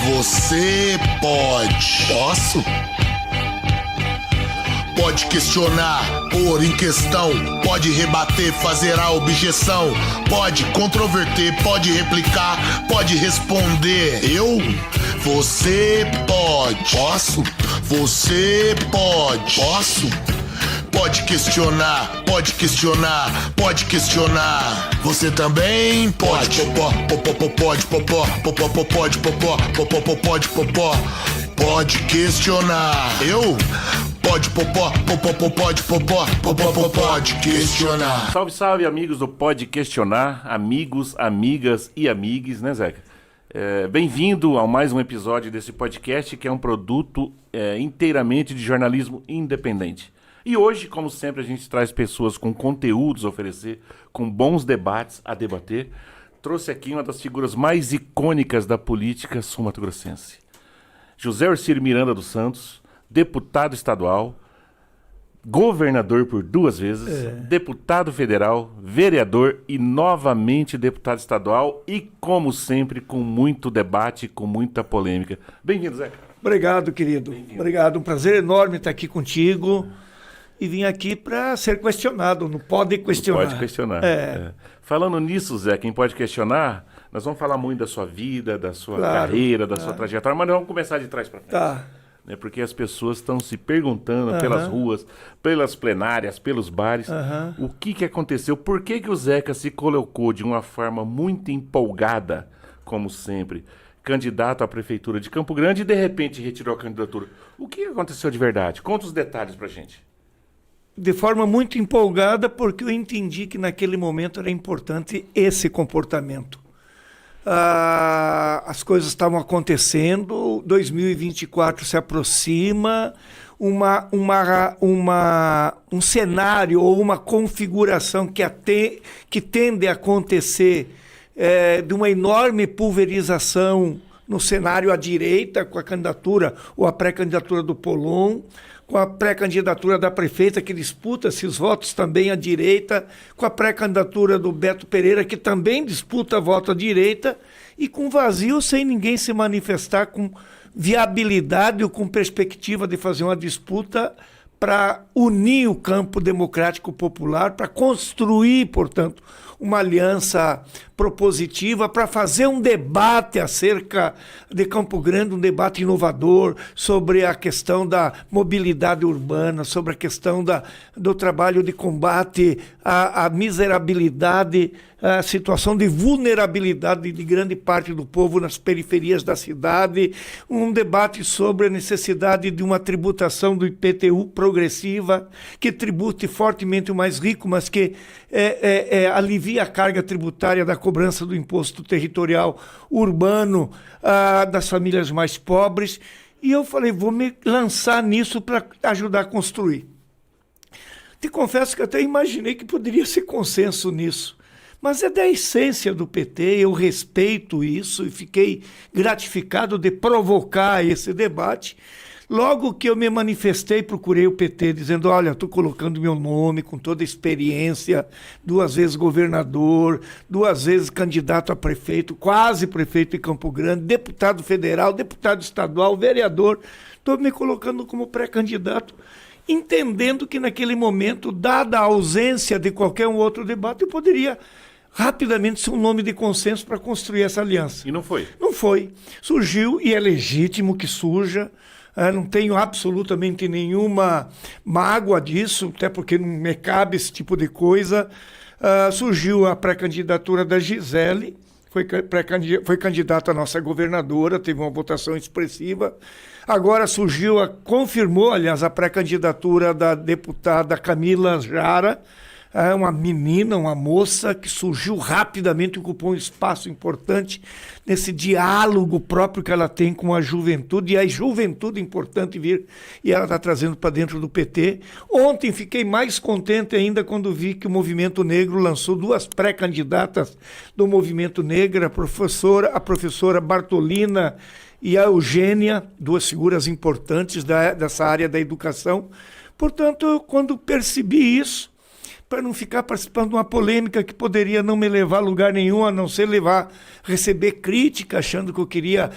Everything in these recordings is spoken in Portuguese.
Você pode. Posso? Pode questionar, pôr em questão, pode rebater, fazer a objeção, pode controverter, pode replicar, pode responder. Eu? Você pode. Posso? Você pode. Posso? Pode questionar, pode questionar, pode questionar. Você também pode. Pode questionar. Eu? Pode questionar. Salve, salve, amigos do Pode Questionar, amigos, amigas e amigues, né, Zeca? Bem-vindo a mais um episódio desse podcast, que é um produto inteiramente de jornalismo independente. E hoje, como sempre, a gente traz pessoas com conteúdos a oferecer, com bons debates a debater. Trouxe aqui uma das figuras mais icônicas da política sul-mato-grossense. José Orcílio Miranda dos Santos, deputado estadual, governador por 2 vezes, deputado federal, vereador e novamente deputado estadual e, como sempre, com muito debate, com muita polêmica. Bem-vindo, Zeca. Obrigado, querido. Bem-vindo. Obrigado, um prazer enorme estar aqui contigo e vim aqui para ser questionado, não pode questionar. Não pode questionar. Falando nisso, Zé, quem pode questionar, nós vamos falar muito da sua vida, da sua carreira, da sua trajetória, mas nós vamos começar de trás para frente. Tá. Porque as pessoas estão se perguntando pelas ruas, pelas plenárias, pelos bares, o que aconteceu, por que o Zeca se colocou de uma forma muito empolgada, como sempre, candidato à prefeitura de Campo Grande e de repente retirou a candidatura. O que aconteceu de verdade? Conta os detalhes pra gente. De forma muito empolgada, porque eu entendi que naquele momento era importante esse comportamento. As coisas estavam acontecendo, 2024 se aproxima, um cenário ou uma configuração que tende a acontecer de uma enorme pulverização no cenário à direita, com a candidatura ou a pré-candidatura do Polon, com a pré-candidatura da prefeita, que disputa esses votos também à direita, com a pré-candidatura do Beto Pereira, que também disputa voto à direita, e com vazio, sem ninguém se manifestar com viabilidade ou com perspectiva de fazer uma disputa para unir o campo democrático popular, para construir, portanto, uma aliança propositiva, para fazer um debate acerca de Campo Grande, um debate inovador sobre a questão da mobilidade urbana, sobre a questão do trabalho de combate à miserabilidade, a situação de vulnerabilidade de grande parte do povo nas periferias da cidade, um debate sobre a necessidade de uma tributação do IPTU progressiva, que tribute fortemente o mais rico, mas que alivia a carga tributária da cobrança do imposto territorial urbano das famílias mais pobres. E eu falei, vou me lançar nisso para ajudar a construir. Te confesso que até imaginei que poderia ser consenso nisso. Mas é da essência do PT, eu respeito isso e fiquei gratificado de provocar esse debate. Logo que eu me manifestei, procurei o PT, dizendo, olha, estou colocando meu nome com toda a experiência, 2 vezes governador, 2 vezes candidato a prefeito, quase prefeito em Campo Grande, deputado federal, deputado estadual, vereador. Estou me colocando como pré-candidato, entendendo que naquele momento, dada a ausência de qualquer outro debate, eu poderia rapidamente ser um nome de consenso para construir essa aliança. E não foi? Não foi. Surgiu, e é legítimo que surja. Não tenho absolutamente nenhuma mágoa disso, até porque não me cabe esse tipo de coisa. Surgiu a pré-candidatura da Gisele, foi candidata a nossa governadora, teve uma votação expressiva. Agora confirmou, aliás, a pré-candidatura da deputada Camila Jara, uma menina, uma moça que surgiu rapidamente, ocupou um espaço importante nesse diálogo próprio que ela tem com a juventude, e a juventude é importante vir, e ela está trazendo para dentro do PT. Ontem fiquei mais contente ainda quando vi que o Movimento Negro lançou 2 pré-candidatas do Movimento Negro, a professora Bartolina e a Eugênia, 2 figuras importantes dessa área da educação. Portanto, quando percebi isso, para não ficar participando de uma polêmica que poderia não me levar a lugar nenhum, a não ser receber crítica, achando que eu queria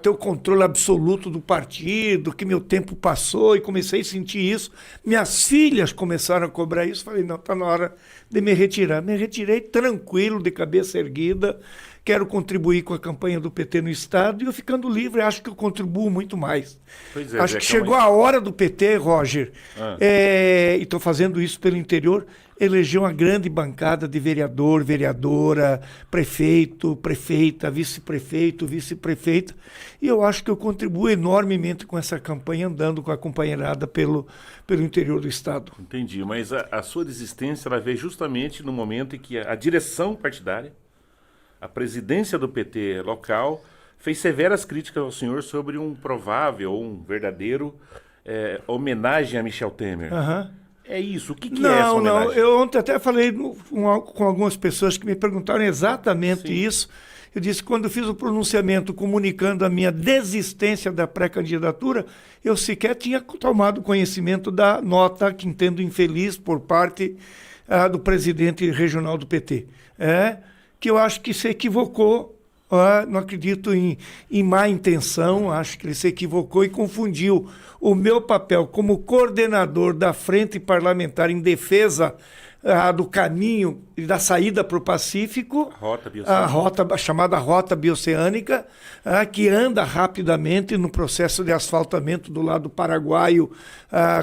ter o controle absoluto do partido, que meu tempo passou, e comecei a sentir isso. Minhas filhas começaram a cobrar isso, falei, não, está na hora de me retirar. Me retirei tranquilo, de cabeça erguida, quero contribuir com a campanha do PT no Estado, e eu ficando livre, acho que eu contribuo muito mais. Pois é, acho que chegou a hora do PT, Roger, e estou fazendo isso pelo interior, eleger uma grande bancada de vereador, vereadora, prefeito, prefeita, vice-prefeito, vice-prefeita, e eu acho que eu contribuo enormemente com essa campanha, andando com a companheirada pelo interior do Estado. Entendi, mas a sua desistência ela veio justamente no momento em que a direção partidária, a presidência do PT local, fez severas críticas ao senhor sobre um provável ou um verdadeiro homenagem a Michel Temer. É isso? O que é essa homenagem? Não, eu ontem até falei com algumas pessoas que me perguntaram exatamente isso. Eu disse que quando fiz o pronunciamento comunicando a minha desistência da pré-candidatura, eu sequer tinha tomado conhecimento da nota que entendo infeliz por parte do presidente regional do PT. Que eu acho que se equivocou, não acredito em má intenção, acho que ele se equivocou e confundiu o meu papel como coordenador da Frente Parlamentar em defesa do caminho e da saída para o Pacífico, chamada Rota Bioceânica, que anda rapidamente no processo de asfaltamento do lado paraguaio,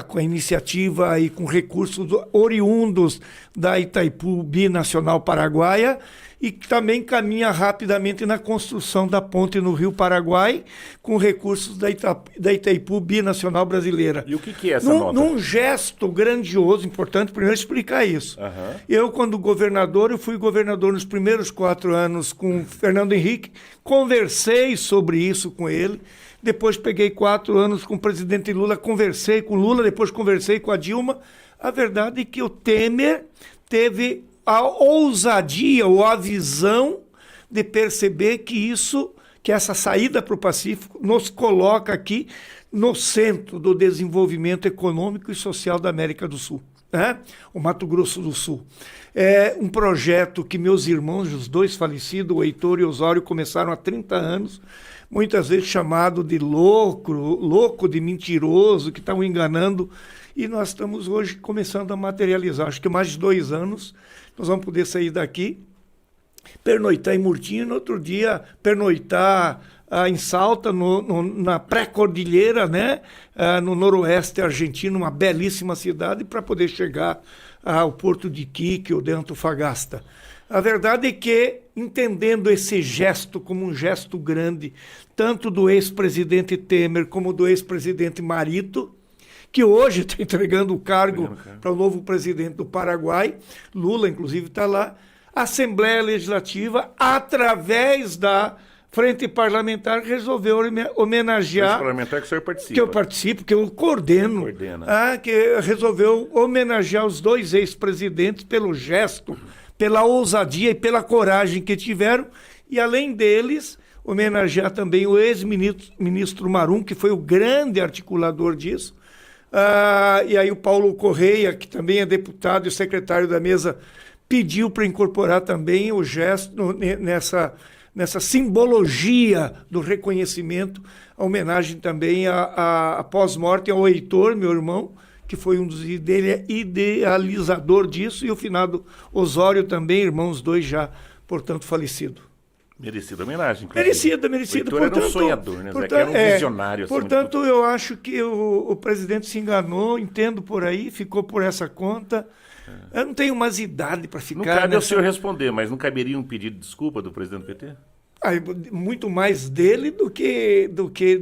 com a iniciativa e com recursos oriundos da Itaipu Binacional Paraguaia, e que também caminha rapidamente na construção da ponte no Rio Paraguai, com recursos da Itaipu Binacional Brasileira. E o que é essa nota? Num gesto grandioso, importante, primeiro explicar isso. Eu, quando governador, eu fui governador nos primeiros 4 anos com Fernando Henrique, conversei sobre isso com ele, depois peguei 4 anos com o presidente Lula, conversei com Lula, depois conversei com a Dilma. A verdade é que o Temer teve a ousadia ou a visão de perceber que essa saída para o Pacífico nos coloca aqui no centro do desenvolvimento econômico e social da América do Sul, o Mato Grosso do Sul. É um projeto que meus irmãos, os 2 falecidos, o Heitor e o Osório, começaram há 30 anos, muitas vezes chamado de louco, de mentiroso, que estavam enganando, e nós estamos hoje começando a materializar. Acho que mais de 2 anos nós vamos poder sair daqui, pernoitar em Murtinho, no outro dia pernoitar em Salta, na pré-cordilheira, no noroeste argentino, uma belíssima cidade, para poder chegar ao porto de Iquique ou de Antofagasta. A verdade é que, entendendo esse gesto como um gesto grande, tanto do ex-presidente Temer como do ex-presidente Marito, que hoje está entregando o cargo para o novo presidente do Paraguai, Lula, inclusive, está lá, a Assembleia Legislativa, através da Frente Parlamentar, resolveu homenagear... Frente Parlamentar que o senhor participa. Que eu participo, que eu coordeno. Que resolveu homenagear os 2 ex-presidentes pelo gesto, pela ousadia e pela coragem que tiveram, e além deles, homenagear também o ex-ministro Marum, que foi o grande articulador disso. E aí o Paulo Correia, que também é deputado e secretário da mesa, pediu para incorporar também o gesto nessa simbologia do reconhecimento, a homenagem também a pós-morte ao Heitor, meu irmão, que foi um dos idealizador disso, e o finado Osório também, irmãos 2 já, portanto, falecido. Merecida homenagem, inclusive. Merecida. O Heitor era um sonhador, né? Zé? Era um visionário. Portanto, eu acho que o presidente se enganou, entendo por aí, ficou por essa conta. Eu não tenho mais idade para ficar... Não cabe ao senhor responder, mas não caberia um pedido de desculpa do presidente do PT? Muito mais dele do que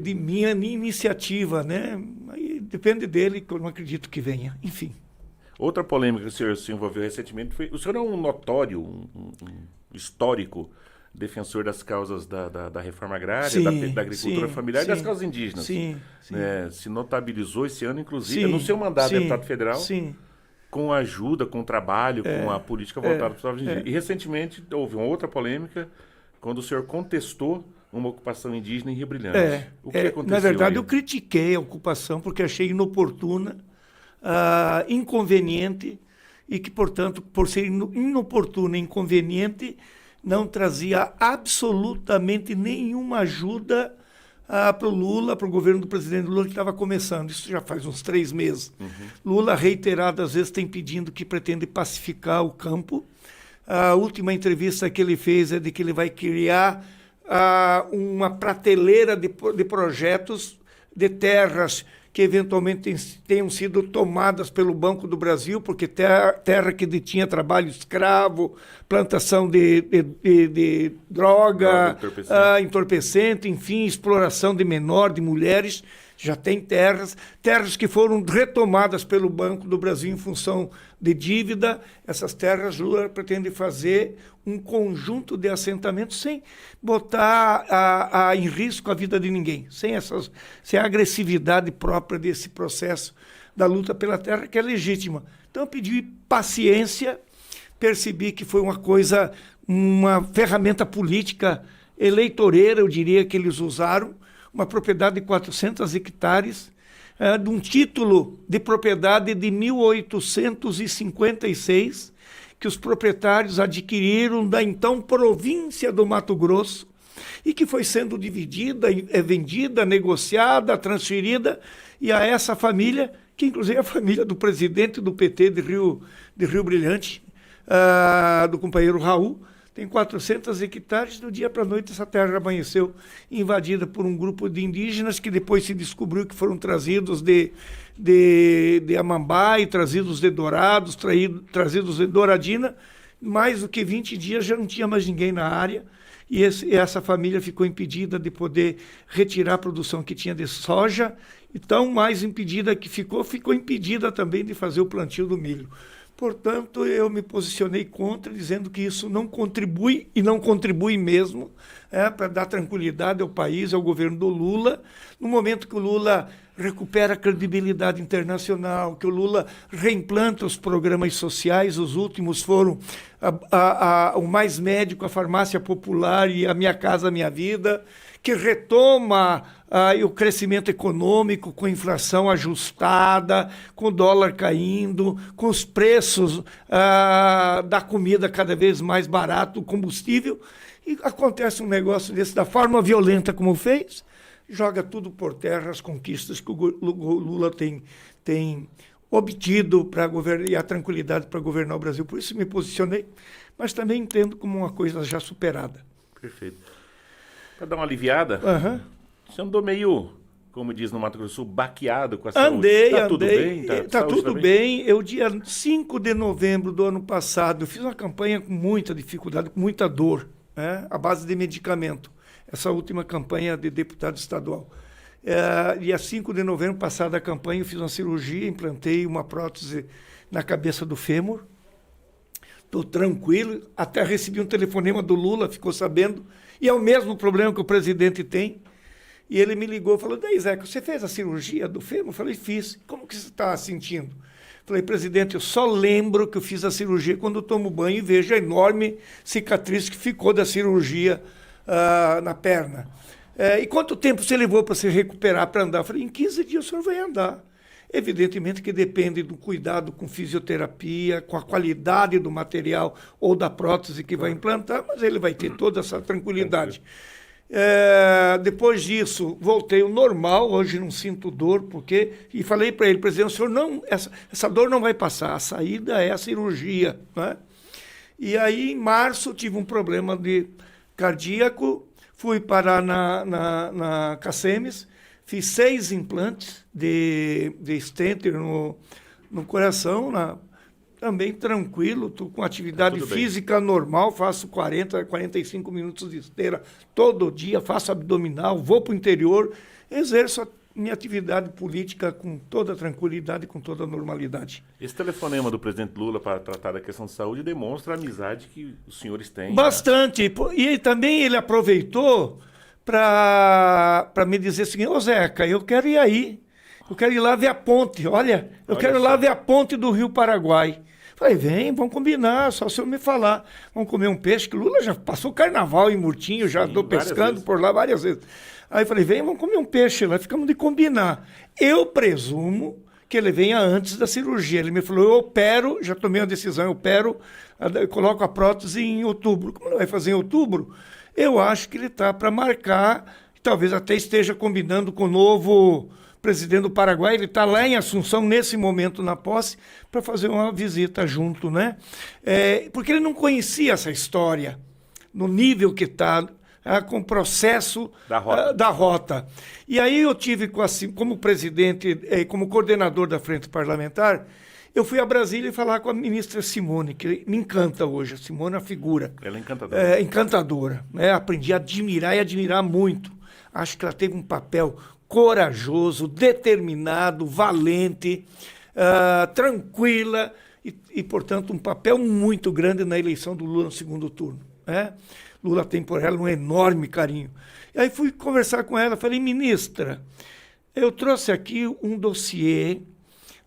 de minha iniciativa, né? Aí depende dele, que eu não acredito que venha. Enfim. Outra polêmica que o senhor se envolveu recentemente foi... O senhor é um notório, um histórico defensor das causas da reforma agrária, da agricultura familiar e das causas indígenas. Sim. Se notabilizou esse ano, inclusive, no seu mandato de deputado federal, com a ajuda, com o trabalho, com a política voltada para os povos indígenas. E recentemente houve uma outra polêmica quando o senhor contestou uma ocupação indígena em Rio Brilhante. O que aconteceu? Na verdade, aí? eu critiquei a ocupação porque achei inoportuna, inconveniente e que, portanto, por ser inoportuna e inconveniente, não trazia absolutamente nenhuma ajuda para o Lula, para o governo do presidente Lula, que estava começando. Isso já faz uns 3 meses. Lula, reiteradas vezes, tem pedindo que pretende pacificar o campo. A última entrevista que ele fez é de que ele vai criar uma prateleira de projetos de terras que eventualmente tenham sido tomadas pelo Banco do Brasil, porque terra que detinha trabalho escravo, plantação de droga, entorpecente, enfim, exploração de menor, de mulheres, já tem terras que foram retomadas pelo Banco do Brasil em função de dívida. Essas terras Lula pretende fazer um conjunto de assentamentos sem botar em risco a vida de ninguém, sem a agressividade própria desse processo da luta pela terra, que é legítima. Então eu pedi paciência, percebi que foi uma ferramenta política eleitoreira, eu diria, que eles usaram, uma propriedade de 400 hectares, de um título de propriedade de 1856, que os proprietários adquiriram da então província do Mato Grosso, e que foi sendo dividida, vendida, negociada, transferida, e a essa família, que inclusive é a família do presidente do PT de Rio Brilhante, do companheiro Raul, tem 400 hectares, do dia para a noite essa terra amanheceu invadida por um grupo de indígenas que depois se descobriu que foram trazidos de Amambai, trazidos de Dourados, trazidos de Douradina. Mais do que 20 dias já não tinha mais ninguém na área e essa família ficou impedida de poder retirar a produção que tinha de soja e tão mais impedida que ficou impedida também de fazer o plantio do milho. Portanto, eu me posicionei contra, dizendo que isso não contribui, e não contribui mesmo, para dar tranquilidade ao país, ao governo do Lula, no momento que o Lula recupera a credibilidade internacional, que o Lula reimplanta os programas sociais, os últimos foram o Mais Médico, a Farmácia Popular e a Minha Casa Minha Vida, que retoma o crescimento econômico com inflação ajustada, com o dólar caindo, com os preços da comida cada vez mais barato, o combustível, e acontece um negócio desse da forma violenta como fez, joga tudo por terra, as conquistas que o Lula tem obtido para governar e a tranquilidade para governar o Brasil. Por isso me posicionei, mas também entendo como uma coisa já superada. Perfeito. Para dar uma aliviada, você andou meio, como diz no Mato Grosso do Sul, baqueado com a saúde. Andei. Tudo bem? Está tudo bem. Eu, dia 5 de novembro do ano passado, eu fiz uma campanha com muita dificuldade, com muita dor, à base de medicamento. Essa última campanha de deputado estadual. Dia 5 de novembro, passada a campanha, eu fiz uma cirurgia, implantei uma prótese na cabeça do fêmur. Estou tranquilo, até recebi um telefonema do Lula, ficou sabendo, e é o mesmo problema que o presidente tem. E ele me ligou e falou: daí, Zeca, você fez a cirurgia do fêmur? Eu falei: fiz. Como que você está sentindo? Falei: presidente, eu só lembro que eu fiz a cirurgia quando eu tomo banho e vejo a enorme cicatriz que ficou da cirurgia na perna. E quanto tempo você levou para se recuperar, para andar? Eu falei: em 15 dias o senhor vai andar. Evidentemente que depende do cuidado com fisioterapia, com a qualidade do material ou da prótese que vai implantar, mas ele vai ter toda essa tranquilidade. Depois disso, voltei ao normal, hoje não sinto dor, e falei para ele: presidente, o senhor não, essa dor não vai passar, a saída é a cirurgia. Né? E aí, em março, tive um problema cardíaco, fui parar na Cacemes, fiz 6 implantes de stenter no coração, também tranquilo, estou com atividade física normal, faço 45 minutos de esteira todo dia, faço abdominal, vou para o interior, exerço a minha atividade política com toda tranquilidade, com toda normalidade. Esse telefonema do presidente Lula para tratar da questão de saúde demonstra a amizade que os senhores têm. Bastante, e também ele aproveitou para me dizer o seguinte: ô Zeca, eu quero ir aí, eu quero ir lá ver a ponte, eu quero ir lá ver a ponte do Rio Paraguai. Falei: vem, vamos combinar, só se eu me falar. Vamos comer um peixe, que Lula já passou carnaval em Murtinho, já estou pescando por lá várias vezes. Aí falei: vem, vamos comer um peixe lá, ficamos de combinar. Eu presumo que ele venha antes da cirurgia. Ele me falou, eu opero, já tomei uma decisão, eu opero, eu coloco a prótese em outubro. Como ele vai fazer em outubro? Eu acho que ele está para marcar, talvez até esteja combinando com o novo presidente do Paraguai, ele está lá em Assunção, nesse momento na posse, para fazer uma visita junto, né? Porque ele não conhecia essa história, no nível que está, com o processo da rota. E aí eu tive, como presidente, como coordenador da Frente Parlamentar, eu fui a Brasília falar com a ministra Simone, que me encanta hoje. A Simone é uma figura. Ela é encantadora. Encantadora. Né? Aprendi a admirar e admirar muito. Acho que ela teve um papel corajoso, determinado, valente, tranquila e, portanto, um papel muito grande na eleição do Lula no segundo turno. Né? Lula tem por ela um enorme carinho. E aí fui conversar com ela, falei, ministra, eu trouxe aqui um dossiê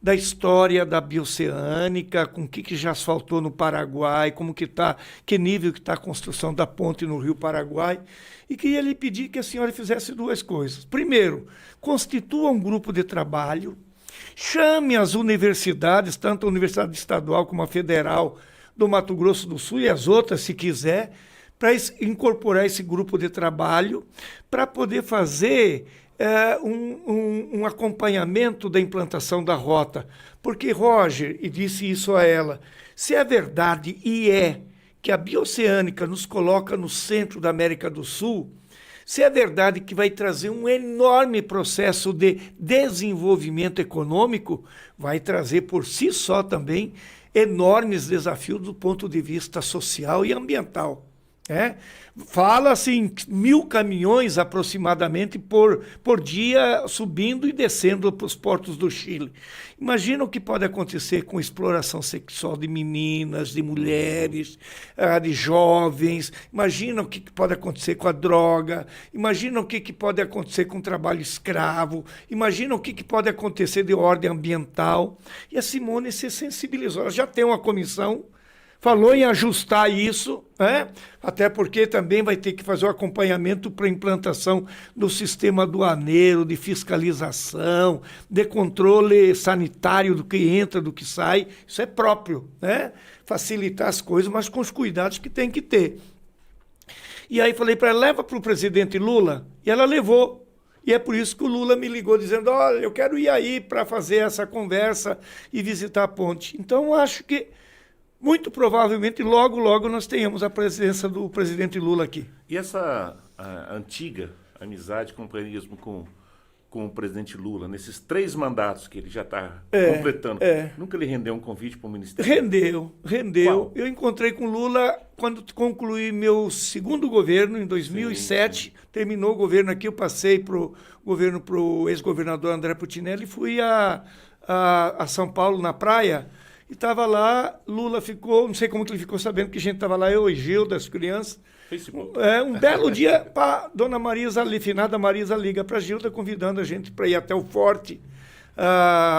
da história da bioceânica, com o que já asfaltou no Paraguai, como que está, que nível que está a construção da ponte no Rio Paraguai, e queria lhe pedir que a senhora fizesse duas coisas. Primeiro, constitua um grupo de trabalho, chame as universidades, tanto a Universidade Estadual como a Federal do Mato Grosso do Sul e as outras, se quiser, para incorporar esse grupo de trabalho, para poder fazer um acompanhamento da implantação da rota. Porque, Roger, e disse isso a ela, se é verdade e que a bioceânica nos coloca no centro da América do Sul, se é verdade que vai trazer um enorme processo de desenvolvimento econômico, vai trazer por si só também enormes desafios do ponto de vista social e ambiental. Fala-se em 1.000 caminhões aproximadamente por dia subindo e descendo para os portos do Chile. Imagina o que pode acontecer com exploração sexual de meninas, de mulheres, de jovens. Imagina o que pode acontecer com a droga. Imagina o que pode acontecer com o trabalho escravo. Imagina o que pode acontecer de ordem ambiental. E a Simone se sensibilizou. Ela já tem uma comissão, falou em ajustar isso, até porque também vai ter que fazer o acompanhamento para a implantação do sistema aduaneiro, de fiscalização, de controle sanitário do que entra, do que sai. Isso é próprio, facilitar as coisas, mas com os cuidados que tem que ter. E aí falei para ela, leva para o presidente Lula, e ela levou. E é por isso que o Lula me ligou dizendo, olha, eu quero ir aí para fazer essa conversa e visitar a ponte. Então, acho que muito provavelmente, logo, logo, nós tenhamos a presença do presidente Lula aqui. E essa antiga amizade, companheirismo com o presidente Lula, nesses 3 mandatos que ele já está completando, nunca lhe rendeu um convite para o Ministério? Rendeu. Qual? Eu encontrei com Lula quando concluí meu segundo governo, em 2007. Sim. Terminou o governo aqui, eu passei para o ex-governador André Putinelli e fui a São Paulo, na praia. E estava lá, Lula ficou, não sei como que ele ficou sabendo que a gente estava lá, eu e Gilda, das crianças. Facebook. Um belo dia, dona Marisa, finada Marisa, liga para a Gilda, convidando a gente para ir até o forte,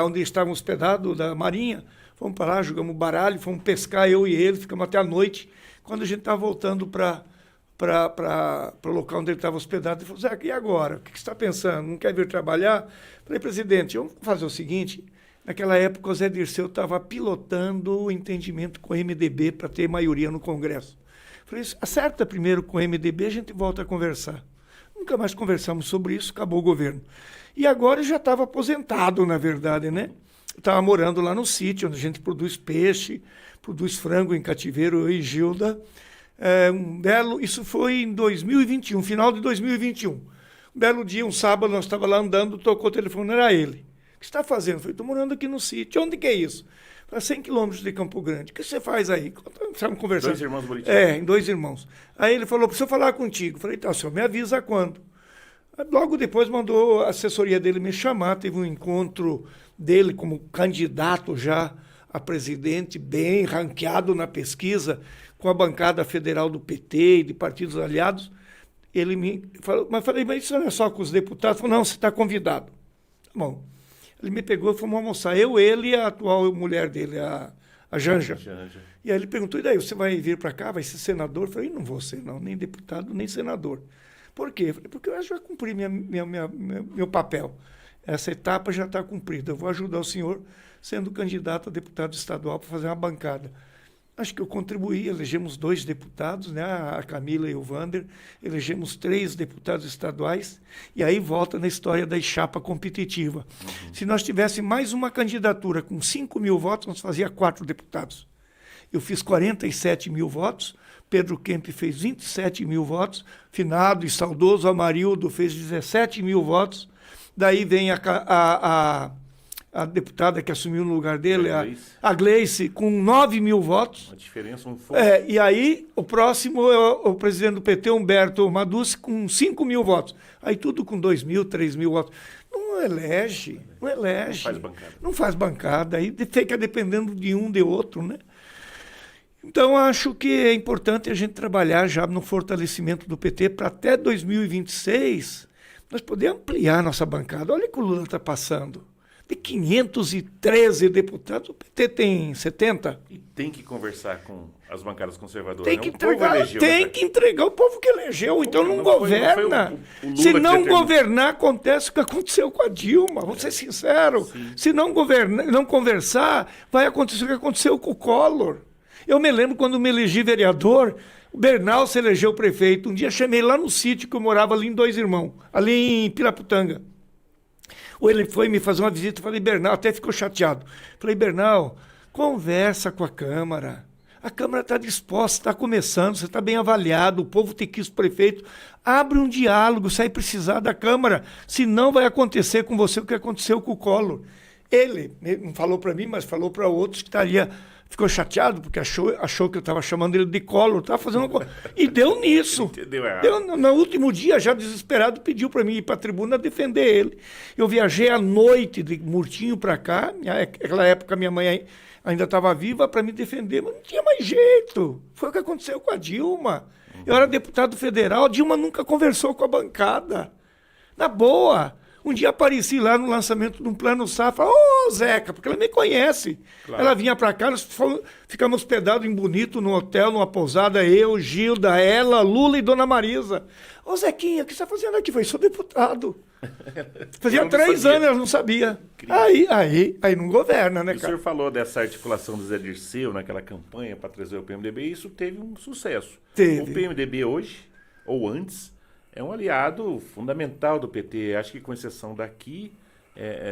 onde estavam hospedados da Marinha. Fomos para lá, jogamos baralho, fomos pescar, eu e ele, ficamos até a noite. Quando a gente estava voltando para o local onde ele estava hospedado, ele falou, Zé, e agora? O que você está pensando? Não quer vir trabalhar? Falei, presidente, vamos fazer o seguinte. Naquela época, o Zé Dirceu estava pilotando o entendimento com o MDB para ter maioria no Congresso. Falei, acerta primeiro com o MDB, a gente volta a conversar. Nunca mais conversamos sobre isso, acabou o governo. E agora eu já estava aposentado, na verdade, né? Eu estava morando lá no sítio, onde a gente produz peixe, produz frango em cativeiro, eu e Gilda. Isso foi em 2021, final de 2021. Um belo dia, um sábado, nós estávamos lá andando, tocou o telefone, era ele. O que você está fazendo? Eu falei, estou morando aqui no sítio. Onde que é isso? Falei, 100 quilômetros de Campo Grande. O que você faz aí? Estávamos conversando. 2 irmãos bonitinhos. Em 2 irmãos. Aí ele falou, preciso falar contigo. Eu falei, tá, o senhor me avisa quando? Logo depois mandou a assessoria dele me chamar, teve um encontro dele como candidato já a presidente, bem ranqueado na pesquisa, com a bancada federal do PT e de partidos aliados. Ele me falou, mas isso não é só com os deputados? Falei, não, você está convidado. Tá bom. Ele me pegou e fomos almoçar. Ele e a atual mulher dele, a Janja. E aí ele perguntou, e daí, você vai vir para cá, vai ser senador? Eu falei, não vou ser, não, nem deputado, nem senador. Por quê? Eu falei, porque eu já cumpri meu papel. essa etapa já está cumprida. Eu vou ajudar o senhor, sendo candidato a deputado estadual, para fazer uma bancada. Acho que eu contribuí, elegemos 2 deputados, né? A Camila e o Vander, elegemos 3 deputados estaduais, e aí volta na história da chapa competitiva. Se nós tivéssemos mais uma candidatura com 5 mil votos, nós fazia 4 deputados. Eu fiz 47 mil votos, Pedro Kemp fez 27 mil votos, finado e saudoso Amarildo fez 17 mil votos, daí vem a deputada que assumiu no lugar dele, a Gleice, com 9 mil votos. Uma diferença, um fogo. E aí o próximo é o presidente do PT, Humberto Maducci, com 5 mil votos. Aí tudo com 2 mil, 3 mil votos. Não elege. Não faz bancada. Não faz bancada. Aí fica dependendo de um, de outro, né? Então, acho que é importante a gente trabalhar já no fortalecimento do PT para até 2026 nós poder ampliar nossa bancada. Olha o que o Lula está passando. De 513 deputados, o PT tem 70. E tem que conversar com as bancadas conservadoras. Tem que entregar o povo que elegeu, então não governa. Se não governar, acontece o que aconteceu com a Dilma, vou ser sincero. Sim. Se não conversar, vai acontecer o que aconteceu com o Collor. Eu me lembro quando me elegi vereador, o Bernal se elegeu prefeito. Um dia chamei lá no sítio que eu morava ali em Dois Irmãos, ali em Piraputanga. Ou ele foi me fazer uma visita, falei, Bernal, até ficou chateado. Falei, Bernal, conversa com a Câmara. A Câmara está disposta, está começando, você está bem avaliado, o povo te quis prefeito. Abre um diálogo, se aí precisar da Câmara, senão vai acontecer com você o que aconteceu com o Collor. Ele não falou para mim, mas falou para outros que estaria... Ficou chateado porque achou que eu estava chamando ele de Collor, estava fazendo uma coisa. E deu nisso. No último dia, já desesperado, pediu para mim ir para a tribuna defender ele. Eu viajei à noite de Murtinho para cá, naquela época minha mãe ainda estava viva, para me defender, mas não tinha mais jeito. Foi o que aconteceu com a Dilma. Eu era deputado federal, a Dilma nunca conversou com a bancada. Na boa. Um dia apareci lá no lançamento de um plano safra, Zeca, porque ela me conhece. Claro. Ela vinha para cá, nós ficamos hospedados em Bonito, no hotel, numa pousada, eu, Gilda, ela, Lula e Dona Marisa. Zequinha, o que você está fazendo aqui? Eu falei, sou deputado. Fazia 3 anos, ela não sabia. Aí não governa, né, cara? O senhor falou dessa articulação do Zé Dirceu naquela campanha para trazer o PMDB, e isso teve um sucesso. Teve. O PMDB hoje, ou antes, é um aliado fundamental do PT, acho que com exceção daqui,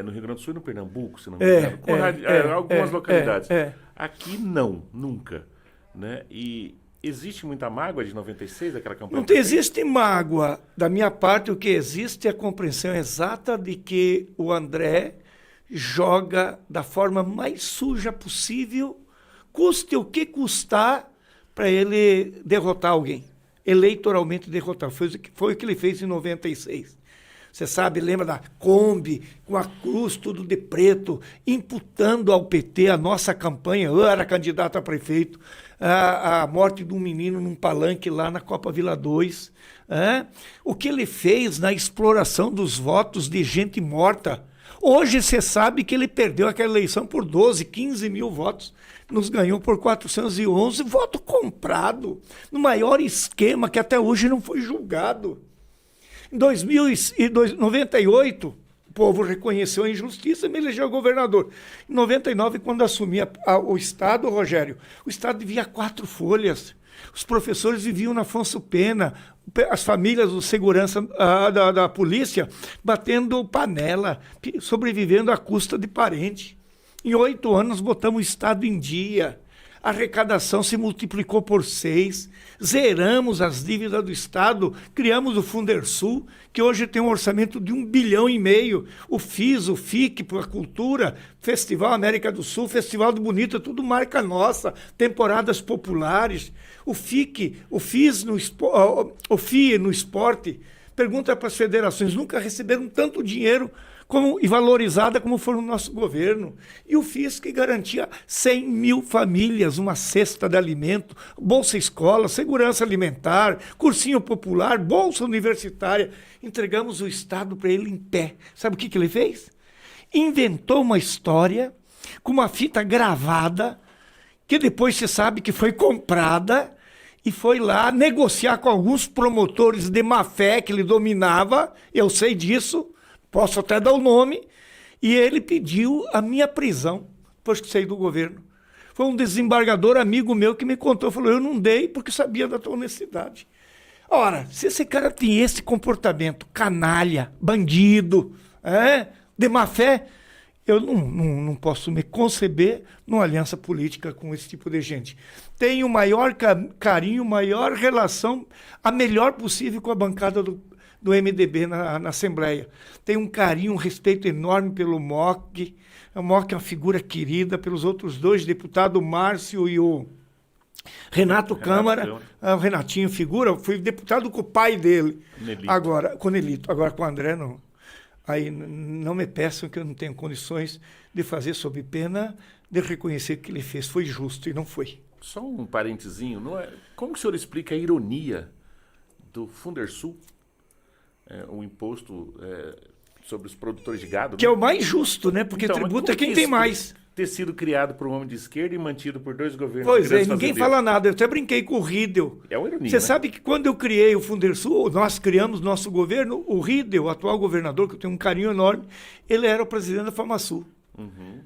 no Rio Grande do Sul e no Pernambuco, se não me engano, algumas localidades. Aqui não, nunca. Né? E existe muita mágoa de 96, daquela campanha? Não existe mágoa. Da minha parte, o que existe é a compreensão exata de que o André joga da forma mais suja possível, custe o que custar, para ele derrotar alguém. Eleitoralmente derrotar. Foi o que ele fez em 96. Você sabe, lembra da Kombi, com a cruz, tudo de preto, imputando ao PT a nossa campanha. Eu era candidato a prefeito, a morte de um menino num palanque lá na Copa Vila 2. O que ele fez na exploração dos votos de gente morta. Hoje você sabe que ele perdeu aquela eleição por 12, 15 mil votos. Nos ganhou por 411 voto comprado, no maior esquema que até hoje não foi julgado. Em 98, o povo reconheceu a injustiça e me elegeu governador. Em 99, quando assumi o Estado, Rogério, o Estado devia 4 folhas. Os professores viviam na Afonso Pena, as famílias do segurança da polícia batendo panela, sobrevivendo à custa de parente. Em 8 anos, botamos o Estado em dia. A arrecadação se multiplicou por 6. Zeramos as dívidas do Estado. Criamos o Fundersul, que hoje tem um orçamento de 1,5 bilhão. O FIS, o FIC, para a cultura, Festival América do Sul, Festival do Bonito, tudo marca nossa. Temporadas populares. O FIC, o FIS, o FIE no esporte. Pergunta para as federações, nunca receberam tanto dinheiro e valorizada como foi no nosso governo. E o FIS que garantia 100 mil famílias, uma cesta de alimento, bolsa escola, segurança alimentar, cursinho popular, bolsa universitária. Entregamos o Estado para ele em pé. Sabe o que ele fez? Inventou uma história com uma fita gravada, que depois se sabe que foi comprada, e foi lá negociar com alguns promotores de má fé que ele dominava, eu sei disso, posso até dar o nome, e ele pediu a minha prisão depois que saí do governo. Foi um desembargador amigo meu que me contou, falou, eu não dei porque sabia da tua honestidade. Ora, se esse cara tem esse comportamento, canalha, bandido, de má fé, eu não posso me conceber numa aliança política com esse tipo de gente. Tenho o maior carinho, maior relação, a melhor possível com a bancada do MDB na Assembleia. Tenho um carinho, um respeito enorme pelo Mock. O Mock é uma figura querida pelos outros dois deputados, o Márcio e o Renato Câmara. O Renatinho, figura, fui deputado com o pai dele. Nelito. Agora, com o Nelito. Agora, com o André, não. Aí não me peçam que eu não tenho condições de fazer sob pena de reconhecer que o que ele fez foi justo, e não foi. Só um parentezinho, não é? Como que o senhor explica a ironia do Fundersul, o imposto sobre os produtores de gado? Que é o mais justo, né? Porque Então, tributa mas quem como tem que mais. Ter sido criado por um homem de esquerda e mantido por dois governos Pois de é, grandes ninguém fazendeiros? fala nada. Eu até brinquei com o Riedel. É uma ironia, Você né? sabe que quando eu criei o Fundersul, nós criamos nosso governo, o Riedel, o atual governador, que eu tenho um carinho enorme, ele era o presidente da FamaSul.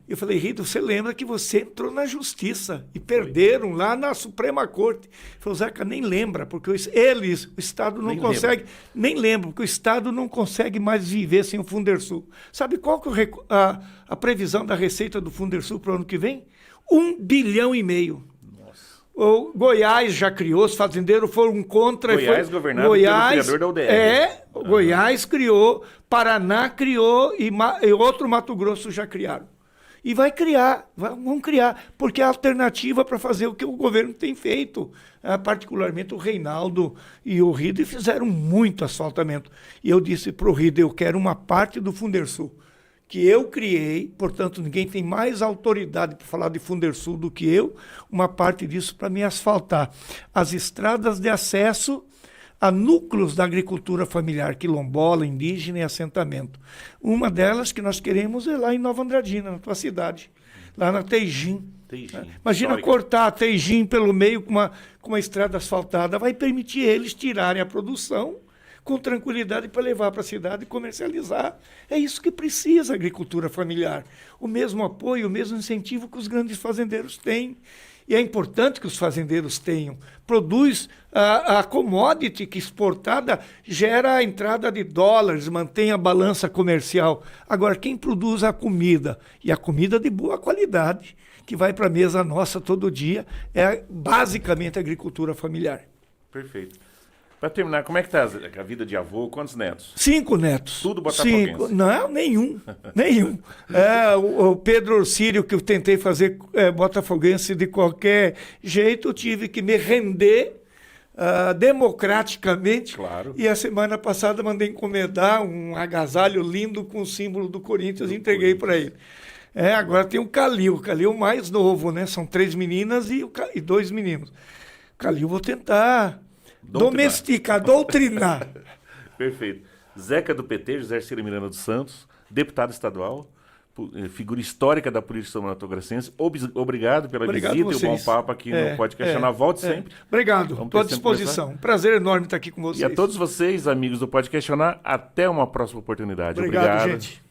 Eu falei, Riedel, você lembra que você entrou na justiça e perderam lá na Suprema Corte? Ele falou, Zeca, nem lembra, porque o Estado não Nem consegue, nem lembra, porque o Estado não consegue mais viver sem o Fundersul. Sabe qual que é a previsão da receita do Fundersul para o ano que vem? 1,5 bilhão. O Goiás já criou, os fazendeiros foram contra. Goiás governado pelo criador da UDR. Goiás criou, Paraná criou e outro Mato Grosso já criaram. E vai criar, vão criar, porque é a alternativa para fazer o que o governo tem feito. Particularmente o Reinaldo e o Riedel fizeram muito asfaltamento. E eu disse para o Riedel, eu quero uma parte do Fundersul que eu criei, portanto, ninguém tem mais autoridade para falar de Fundersul do que eu, uma parte disso para me asfaltar. As estradas de acesso a núcleos da agricultura familiar, quilombola, indígena e assentamento. Uma delas que nós queremos é lá em Nova Andradina, na tua cidade, lá na Teijin. Imagina Histórica. cortar a Teijin pelo meio com uma estrada asfaltada, vai permitir eles tirarem a produção com tranquilidade para levar para a cidade e comercializar. É isso que precisa a agricultura familiar. O mesmo apoio, o mesmo incentivo que os grandes fazendeiros têm. E é importante que os fazendeiros tenham. Produz a commodity que exportada gera a entrada de dólares, mantém a balança comercial. Agora, quem produz a comida, e a comida de boa qualidade, que vai para a mesa nossa todo dia, é basicamente a agricultura familiar. Perfeito. Para terminar, como é que tá a vida de avô? Quantos netos? 5 netos. Tudo botafoguense? Não, nenhum. Nenhum. O Pedro Orcílio, que eu tentei fazer botafoguense de qualquer jeito, eu tive que me render democraticamente. Claro. E a semana passada mandei encomendar um agasalho lindo com o símbolo do Corinthians e entreguei para ele. Agora tem o Calil mais novo, né? São 3 meninas e 2 meninos. Calil vou tentar domesticar, doutrinar. Perfeito. Zeca do PT, José Ciro Miranda dos Santos, deputado estadual, figura histórica da política mato-grossense. Obrigado pela visita e o bom papo aqui no Pode Questionar. Volte sempre. Obrigado, estou à disposição. Prazer enorme estar aqui com vocês. E a todos vocês, amigos do Pode Questionar, até uma próxima oportunidade. Obrigado, gente.